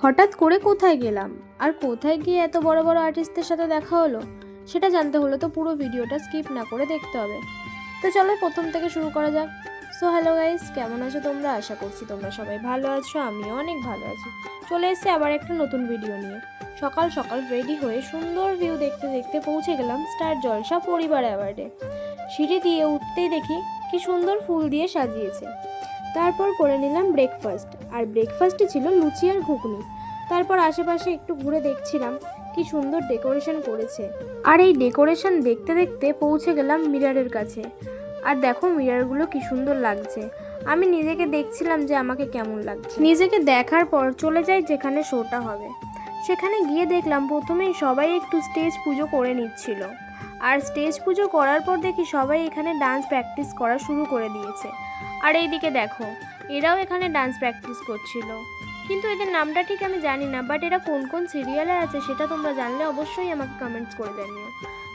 হঠাৎ করে কোথায় গেলাম আর কোথায় গিয়ে এত বড় বড় আর্টিস্টদের সাথে দেখা হলো সেটা জানতে হলে তো পুরো ভিডিওটা স্কিপ না করে দেখতে হবে। তো চলো প্রথম থেকে শুরু করা যাক। সো হ্যালো গাইস, কেমন আছো তোমরা? আশা করছি তোমরা সবাই ভালো আছো, আমিও অনেক ভালো আছি। চলে এসেছি আবার একটা নতুন ভিডিও নিয়ে। সকাল সকাল রেডি হয়ে সুন্দর ভিউ দেখতে দেখতে পৌঁছে গেলাম স্টার জলসা পরিবার অ্যাওয়ার্ডে। সিঁড়ি দিয়ে উঠতেই দেখি কি সুন্দর ফুল দিয়ে সাজিয়েছে। তারপর করে নিলাম ব্রেকফাস্ট, আর ব্রেকফাস্টে ছিল লুচি আর ঘুগনি। তারপর আশেপাশে একটু ঘুরে দেখছিলাম কি সুন্দর ডেকোরেশন করেছে। আর এই ডেকোরেশন দেখতে দেখতে পৌঁছে গেলাম মিররের কাছে। আর দেখো মিররগুলো কি সুন্দর লাগছে। আমি নিজেকে দেখছিলাম যে আমাকে কেমন লাগছে। নিজেকে দেখার পর চলে যাই যেখানে শোটা হবে। সেখানে গিয়ে দেখলাম প্রথমেই সবাই একটু স্টেজ পুজো করে নিচ্ছিল। আর স্টেজ পুজো করার পর দেখি সবাই এখানে ডান্স প্র্যাকটিস করা শুরু করে দিয়েছে। আর এইদিকে দেখো, এরাও এখানে ডান্স প্র্যাকটিস করছিল, কিন্তু এদের নামটা ঠিক আমি জানি না, বাট এরা কোন কোন সিরিয়ালে আছে সেটা তোমরা জানলে অবশ্যই আমাকে কমেন্টস করে জানিও।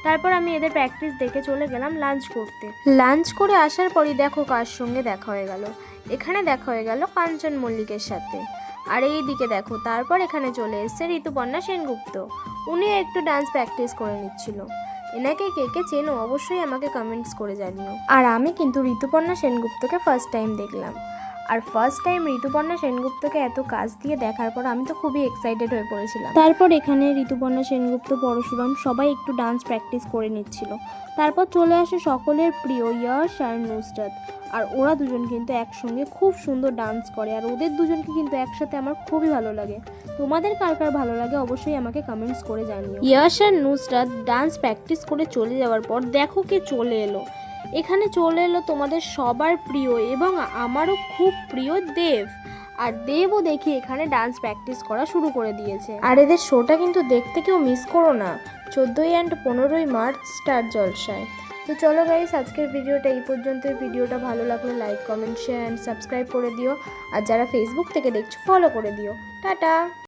তারপর আমি এদের প্র্যাকটিস দেখে চলে গেলাম লাঞ্চ করতে। লাঞ্চ করে আসার পরই দেখো কার সঙ্গে দেখা হয়ে গেল। এখানে দেখা হয়ে গেল কাঞ্চন মল্লিকের সাথে। আর এই দিকে দেখো, তারপর এখানে চলে এসেছে ঋতুপর্ণা সেনগুপ্ত। উনিও একটু ডান্স প্র্যাকটিস করে নিচ্ছিল। এনাকে কে কে চেনো অবশ্যই আমাকে কমেন্টস করে জানিও। আর আমি কিন্তু ঋতুপর্ণা সেনগুপ্তকে ফার্স্ট টাইম দেখলাম। আর ফার্স্ট টাইম ঋতুপর্ণা সেনগুপ্তকে এত কাজ দিয়ে দেখার পর আমি তো খুবই এক্সাইটেড হয়ে পড়েছিলাম। তারপর এখানে ঋতুপর্ণা সেনগুপ্ত, পরশুরাম সবাই একটু ডান্স প্র্যাকটিস করে নিচ্ছিল। তারপর চলে আসে সকলের প্রিয় ইয়াশ আর নুসরাত। আর ওরা দুজন কিন্তু একসঙ্গে খুব সুন্দর ডান্স করে, আর ওদের দুজনকে কিন্তু একসাথে আমার খুবই ভালো লাগে। তোমাদের কার কার ভালো লাগে অবশ্যই আমাকে কমেন্টস করে জানিও। ইয়াশ আর নুসরাত ডান্স প্র্যাকটিস করে চলে যাওয়ার পর দেখো কে চলে এলো। এখানে চলে এলো তোমাদের সবার প্রিয় এবং আমারও খুব প্রিয় দেব। আর দেবও দেখি এখানে ডান্স প্র্যাকটিস করা শুরু করে দিয়েছে। আর এদের শোটা কিন্তু দেখতে কেউ মিস করো না, 14 অ্যান্ড 15 মার্চ স্টার জলসায়। তো চলো গাইস, আজকের ভিডিওটা এই পর্যন্ত। ভিডিওটা ভালো লাগলে like, comment, share and subscribe করে দিও। আর যারা ফেসবুক থেকে দেখছো ফলো করে দিও। টাটা।